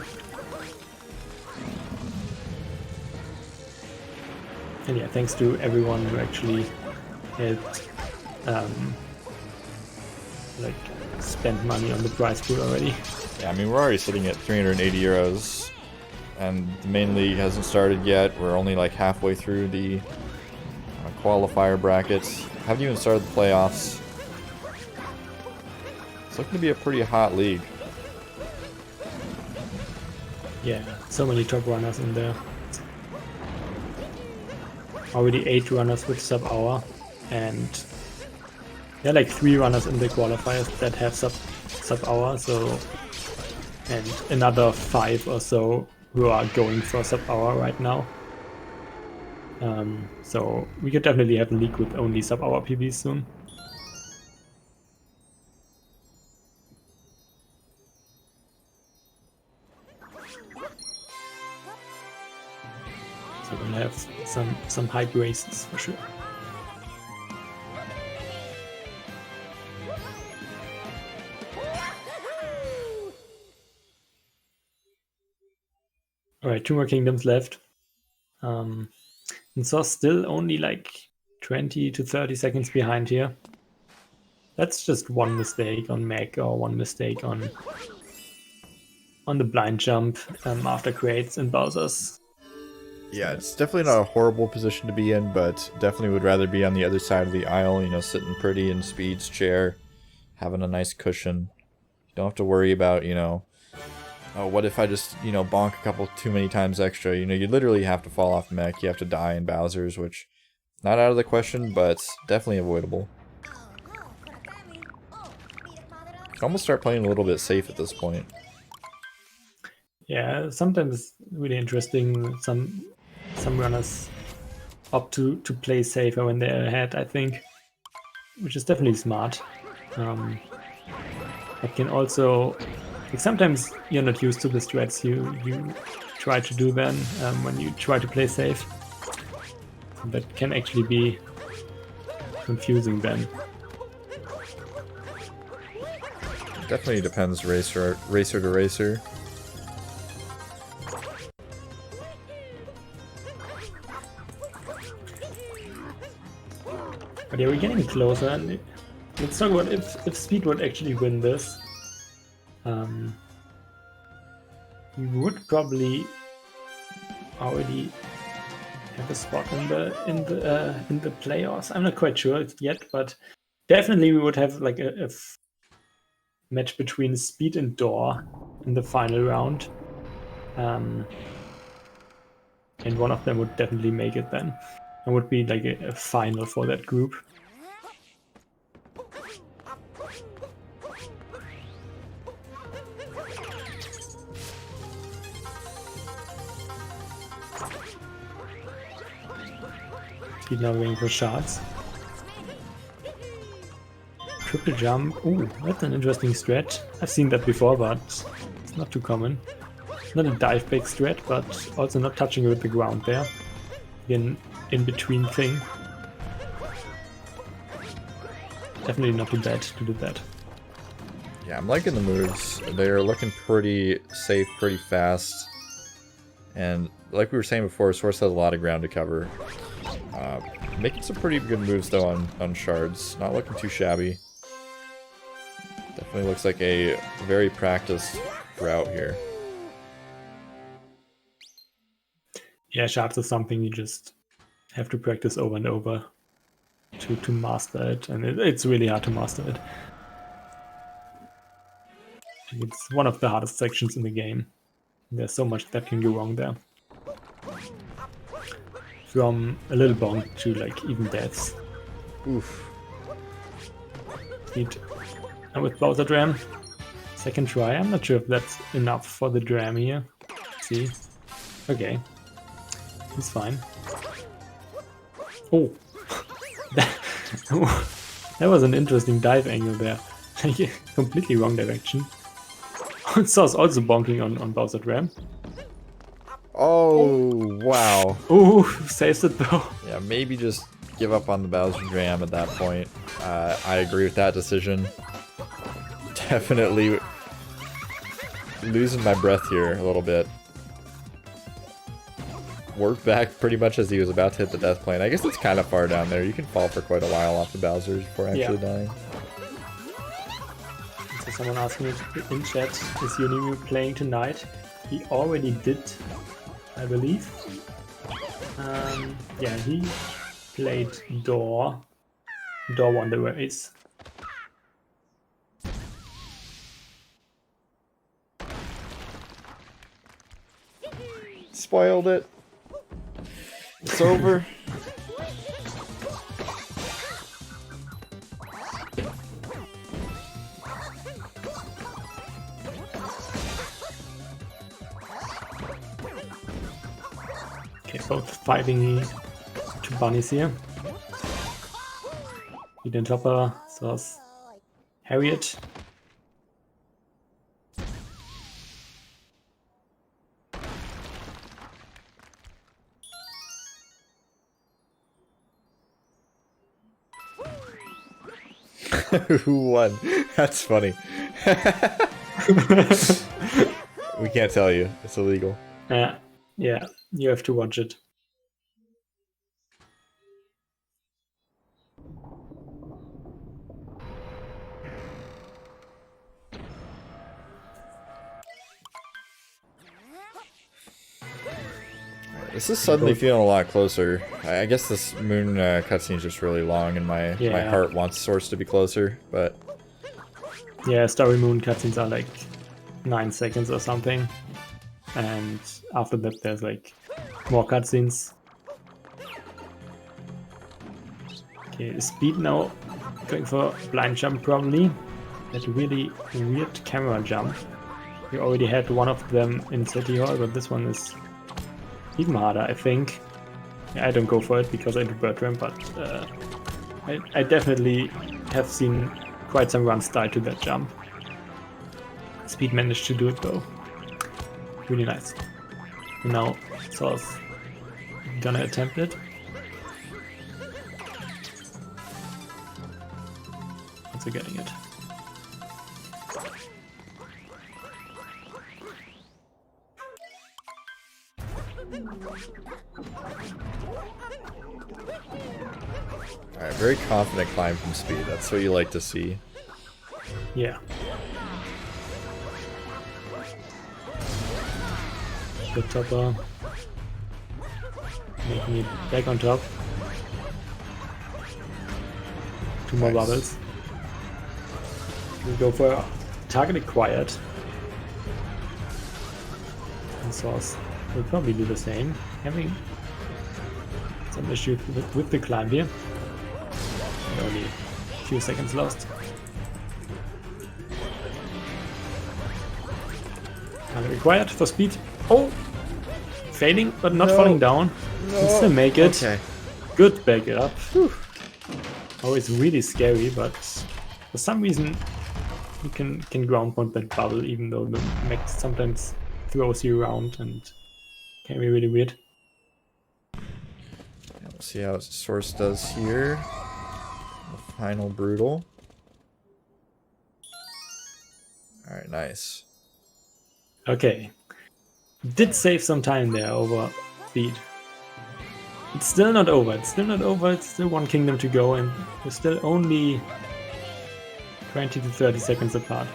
And yeah, thanks to everyone who actually helped like spend money on the prize pool already. Yeah, I mean, we're already sitting at 380 euros, and the main league hasn't started yet. We're only like halfway through the qualifier brackets. Haven't even started the playoffs. It's looking to be a pretty hot league. Yeah, so many top runners in there. Already 8 runners with sub-hour, and there are like 3 runners in the qualifiers that have sub-hour, so, and another 5 or so who are going for sub-hour right now. So we could definitely have a league with only sub-hour PBs soon. So we'll have some hype races for sure. Alright, 2 more kingdoms left. And so still only like 20 to 30 seconds behind here. That's just one mistake on mech or one mistake on the blind jump after creates and Bowser's. Yeah, it's definitely not a horrible position to be in, but definitely would rather be on the other side of the aisle, you know, sitting pretty in Speed's chair, having a nice cushion. You don't have to worry about, you know, oh, what if I just, you know, bonk a couple too many times extra? You know, you literally have to fall off mech, you have to die in Bowser's, which, not out of the question, but definitely avoidable. You can almost start playing a little bit safe at this point. Yeah, sometimes really interesting. Some runners opt to play safer when they're ahead, I think, which is definitely smart. It can also, like, sometimes you're not used to the strats you try to do then when you try to play safe. That can actually be confusing then. Definitely depends racer to racer. But yeah, we're getting closer, and let's talk about if Speed would actually win this. We would probably already have a spot in the playoffs. I'm not quite sure yet, but definitely we would have like a match between Speed and Door in the final round. And one of them would definitely make it then. It would be like a final for that group. Speed now going for shots. Triple jump. Ooh, that's an interesting strat. I've seen that before, but it's not too common. Not a dive back strat, but also not touching with the ground there. In between thing. Definitely not too bad to do that. Yeah, I'm liking the moves. They're looking pretty safe, pretty fast. And like we were saying before, Source has a lot of ground to cover. Making some pretty good moves though on shards. Not looking too shabby. Definitely looks like a very practiced route here. Yeah, shards is something you just have to practice over and over to master it, and it's really hard to master it. It's one of the hardest sections in the game. There's so much that can go wrong there. From a little bonk to like even deaths. Oof. Speed. And with Bowser Dram, second try. I'm not sure if that's enough for the Dram here. Let's see. Okay. He's fine. Oh! That was an interesting dive angle there. Completely wrong direction. Sauce also bonking on Bowser Dram. Oh, wow. Ooh, saves it though. Yeah, maybe just give up on the Bowser Dram at that point. I agree with that decision. Definitely losing my breath here a little bit. Worked back pretty much as he was about to hit the death plane. I guess it's kind of far down there. You can fall for quite a while off the Bowsers before actually dying. So someone asked me in chat, is Unimu playing tonight? He already did, I believe. Yeah, he played Door. Door won the race. Spoiled it. It's over. Okay, both fighting two bunnies here. Eden Chopper, Sauce, Harriet. Who won? That's funny. We can't tell you. It's illegal. Yeah, you have to watch it. This is suddenly feeling a lot closer. I guess this moon cutscene is just really long, and my heart wants Source to be closer, but... Yeah, Story Moon cutscenes are like 9 seconds or something. And after that there's like more cutscenes. Okay, Speed now going for blind jump probably. That really weird camera jump. We already had one of them in City Hall, but this one is even harder, I think. Yeah, I don't go for it because I do bird ramp, but I definitely have seen quite some runs die to that jump. Speed managed to do it though. Really nice. And now Sauce gonna attempt it. Also getting it. Alright, very confident climb from Speed. That's what you like to see. Yeah. Good topper. making it back on top. 2 more bubbles. We go for target acquired. And Source will probably do the same. Having some issues with the climb here. And only a few seconds lost. Target acquired for speed. Oh! Failing, but not falling down. No. Can still make it. Okay. Good backup. Oh, it's really scary, but for some reason you can ground pound that bubble, even though the mech sometimes throws you around and can be really weird. Let's see how Source does here. The final brutal. Alright, nice. Okay. Did save some time there over speed. It's still not over. It's still not over. It's still one kingdom to go, and we're still only 20 to 30 seconds apart.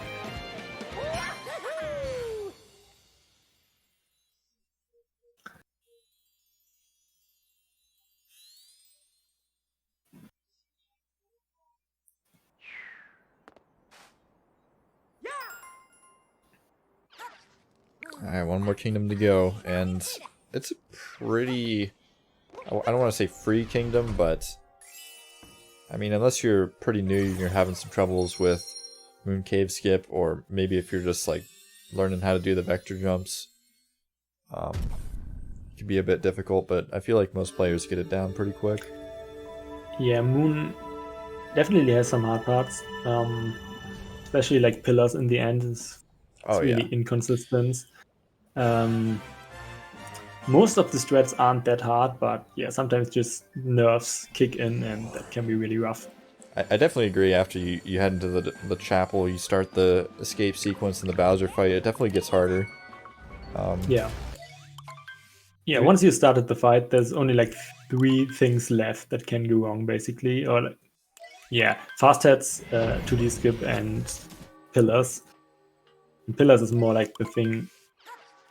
Alright, one more kingdom to go, and it's a pretty... I don't want to say free kingdom, but... I mean, unless you're pretty new, you're having some troubles with Moon Cave Skip, or maybe if you're just, like, learning how to do the vector jumps. It can be a bit difficult, but I feel like most players get it down pretty quick. Yeah, Moon definitely has some hard parts. Especially, like, Pillars in the end is really inconsistent. Most of the strats aren't that hard, but yeah, sometimes just nerfs kick in and that can be really rough. I definitely agree. After you head into the chapel, you start the escape sequence in the Bowser fight, it definitely gets harder. Yeah, once you started the fight, there's only like 3 things left that can go wrong, basically. Or like, yeah, fast heads, 2D skip, and pillars. And pillars is more like the thing.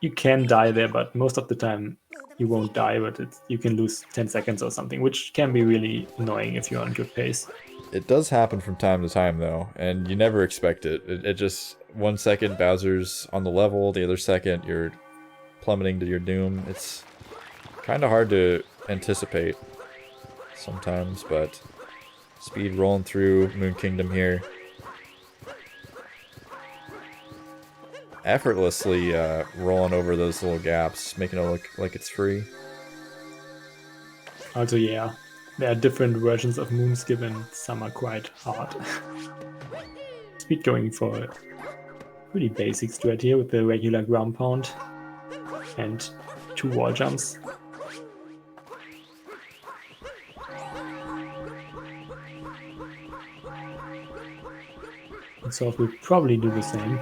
You can die there, but most of the time you won't die, but you can lose 10 seconds or something, which can be really annoying if you're on good pace. It does happen from time to time, though, and you never expect it. It just, 1 second Bowser's on the level, the other second you're plummeting to your doom. It's kind of hard to anticipate sometimes, but speed rolling through Moon Kingdom here. Effortlessly rolling over those little gaps, making it look like it's free. Also, yeah, there are different versions of Moonskip and some are quite hard. Speed going for a pretty basic strat here with the regular ground pound and 2 wall jumps. And so we'll probably do the same.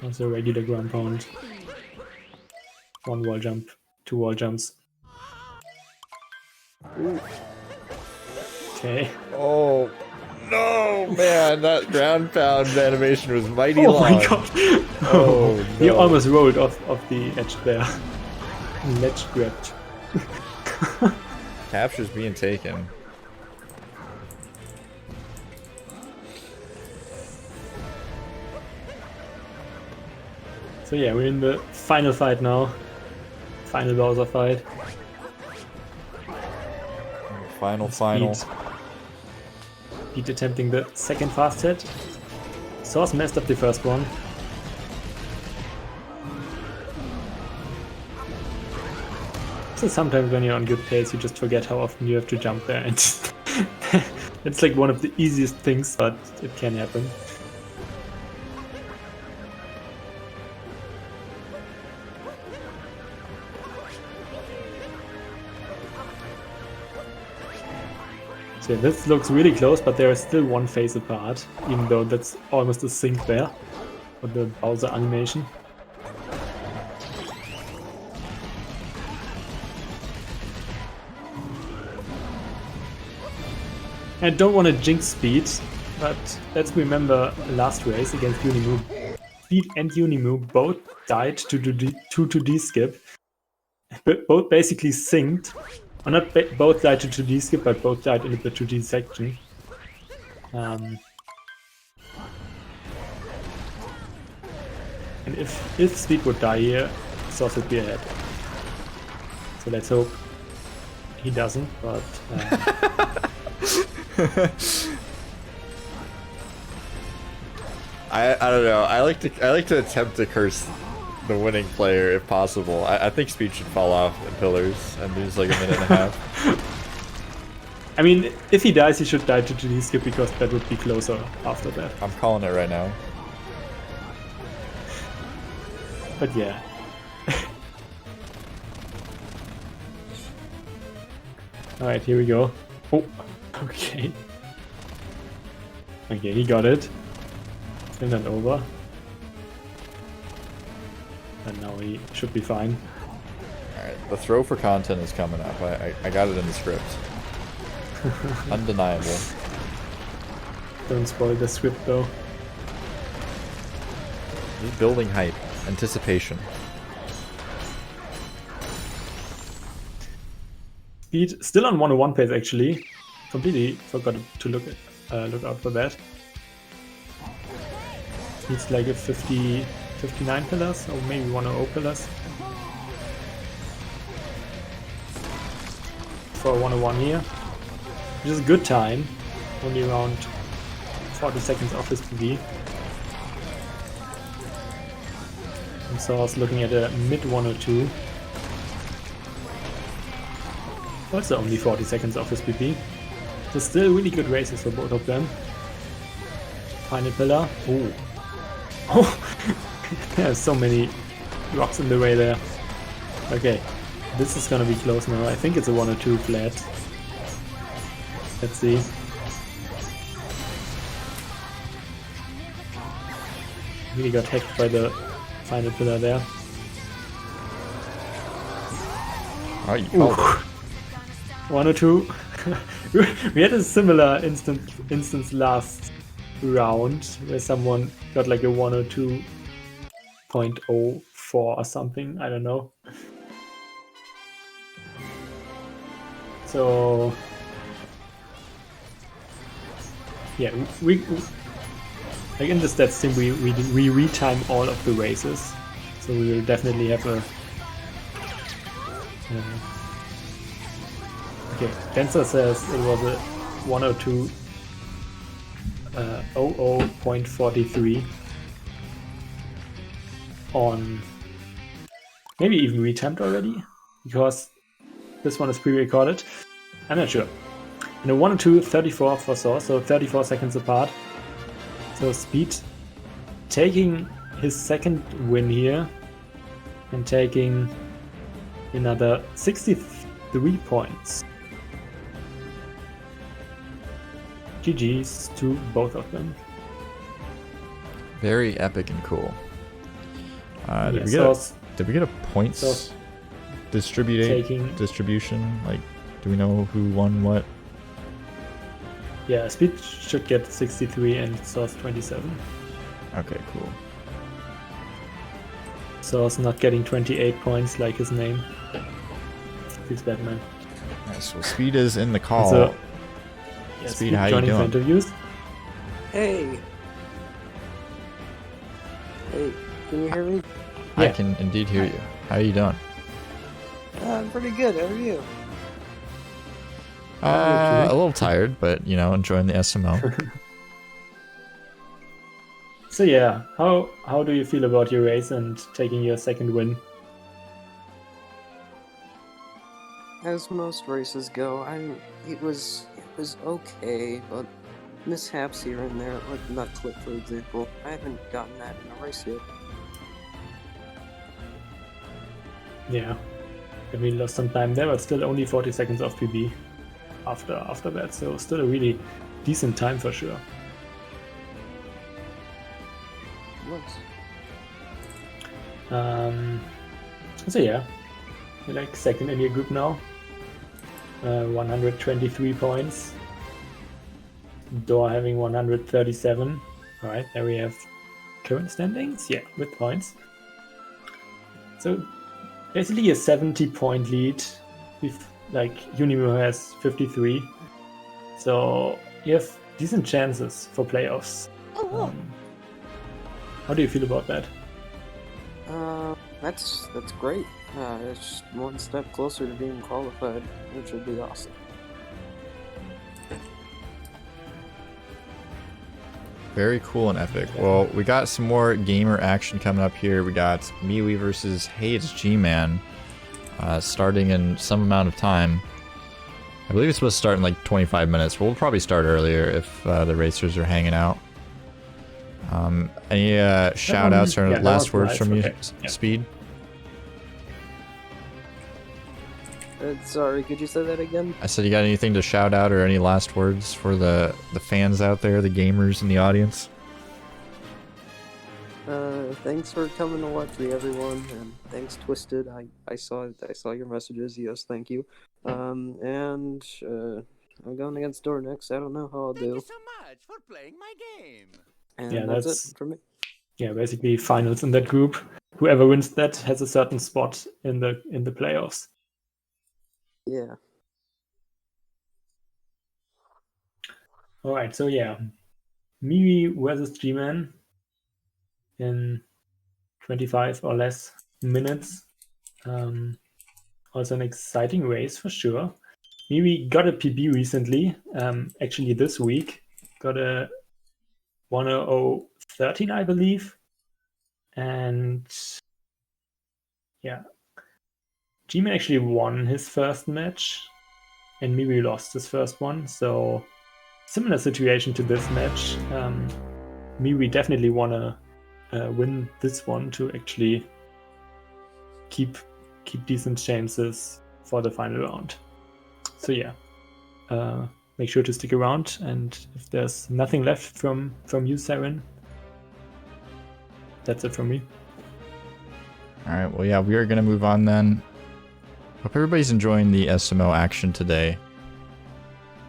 Also regular ground pound. 1 wall jump, 2 wall jumps. Ooh. Okay. Oh no, man! That ground pound animation was mighty long. Oh my god! Oh no! You almost rolled off the edge there. Ledge grabbed. Capture's being taken. So yeah, we're in the final fight now. Final Bowser fight. Final. Pete attempting the second fast hit. Source messed up the first one. So sometimes when you're on good pace, you just forget how often you have to jump there, and it's like one of the easiest things, but it can happen. So yeah, this looks really close, but there is still 1 phase apart, even though that's almost a sync there for the Bowser animation. I don't want to jinx speed, but let's remember last race against Unimoo. Speed and Unimoo both died to 2D skip. Both basically synced. Or not both died to 2D skip, but both died in the 2D section. And if Speed would die here, Sauce would be ahead. So let's hope he doesn't, but... I don't know. I like to attempt to curse the winning player if possible. I think Speed should fall off in pillars and lose like a minute and a half. I mean, if he dies, he should die to 2D skip because that would be closer after that. I'm calling it right now. But yeah. Alright, here we go. Oh, okay. Okay, he got it. And then over. And now he should be fine. Alright, the throw for content is coming up. I got it in the script. Undeniable. Don't spoil the script though. He's building hype. Anticipation. Speed still on 101 pace actually. Completely forgot to look out for that. Needs like a 59 pillars or maybe 100 pillars. For 101 here. Which is a good time. Only around 40 seconds off his PB. And so I was looking at a mid 102. Also only 40 seconds off his PP. So still really good races for both of them. Final pillar. Oh. Oh! There's so many rocks in the way there. Okay. This is gonna be close now. I think it's a 102 flat. Let's see. Really got hacked by the final pillar there. Oh, you called it. 102. We had a similar instance last round where someone got like a 102.04 or something. I don't know. So yeah, we like in the stats team we retime all of the races, so we will definitely have a. Okay, Denser says it was a 102 00.43 on maybe even retimed already because this one is pre-recorded. I'm not sure. And a 102.34 for Source, so 34 seconds apart. So Speed taking his second win here and taking another 63 points. GG's to both of them. Very epic and cool. Did we get a points distribution? Like, do we know who won what? Yeah, Speed should get 63 and Source 27. Okay, cool. Source not getting 28 points like his name. He's Batman. Nice. Well, Speed is in the call. So, yeah, Speed, how you doing? Interviews. Hey. Hey, can you hear me? I can indeed hear you. How are you doing? I'm pretty good. How are you? A little tired, but you know, enjoying the SMO. So yeah, how do you feel about your race and taking your second win? As most races go, it was okay, but mishaps here and there, like nut clip for example. I haven't gotten that in a race yet. Yeah, we lost some time there, but still only 40 seconds off PB after that, so still a really decent time for sure. Nice. So yeah, you're like second in your group now. 123 points. Door having 137. All right, there we have current standings. Yeah, with points. So basically a 70-point lead. Unimo has 53. So you have decent chances for playoffs. How do you feel about that? That's great. It's just one step closer to being qualified, which would be awesome. Very cool and epic. Well, we got some more gamer action coming up here. We got MeWe versus Hey, it's G-Man, starting in some amount of time. I believe it's supposed to start in like 25 minutes. We'll probably start earlier if the racers are hanging out. Any shout-outs or last words from you, Speed? Sorry, could you say that again? I said, you got anything to shout out or any last words for the fans out there, the gamers in the audience? Thanks for coming to watch me, everyone, and thanks, Twisted. I saw your messages. Yes, thank you. I'm going against Door next. I don't know how I'll do. Thank you so much for playing my game. And that's it for me. Yeah, basically finals in that group. Whoever wins that has a certain spot in the playoffs. Yeah. All right, so yeah, MeWe versus G-Man in 25 or less minutes. Also an exciting race for sure. MeWe got a PB recently, actually this week. Got a 1:00:13, I believe. And yeah, G-Man actually won his first match, and MeWe lost his first one. So similar situation to this match. MeWe definitely wanna win this one to actually keep decent chances for the final round. So yeah, make sure to stick around. And if there's nothing left from you, Saren, that's it from me. All right. Well, yeah, we are gonna move on then. Hope everybody's enjoying the SMO action today.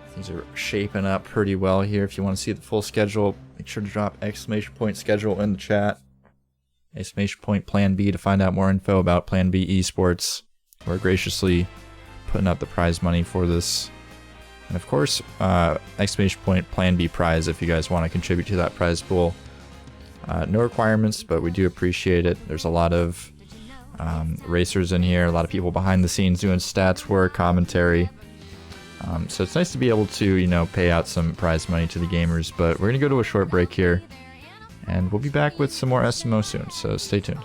Things are shaping up pretty well here. If you want to see the full schedule, make sure to drop !schedule in the chat. !Plan B to find out more info about Plan B Esports. We're graciously putting up the prize money for this. And of course, !Plan B prize if you guys want to contribute to that prize pool. No requirements, but we do appreciate it. There's a lot of racers in here, a lot of people behind the scenes doing stats work, commentary. So it's nice to be able to, pay out some prize money to the gamers. But we're going to go to a short break here, and we'll be back with some more SMO soon, so stay tuned.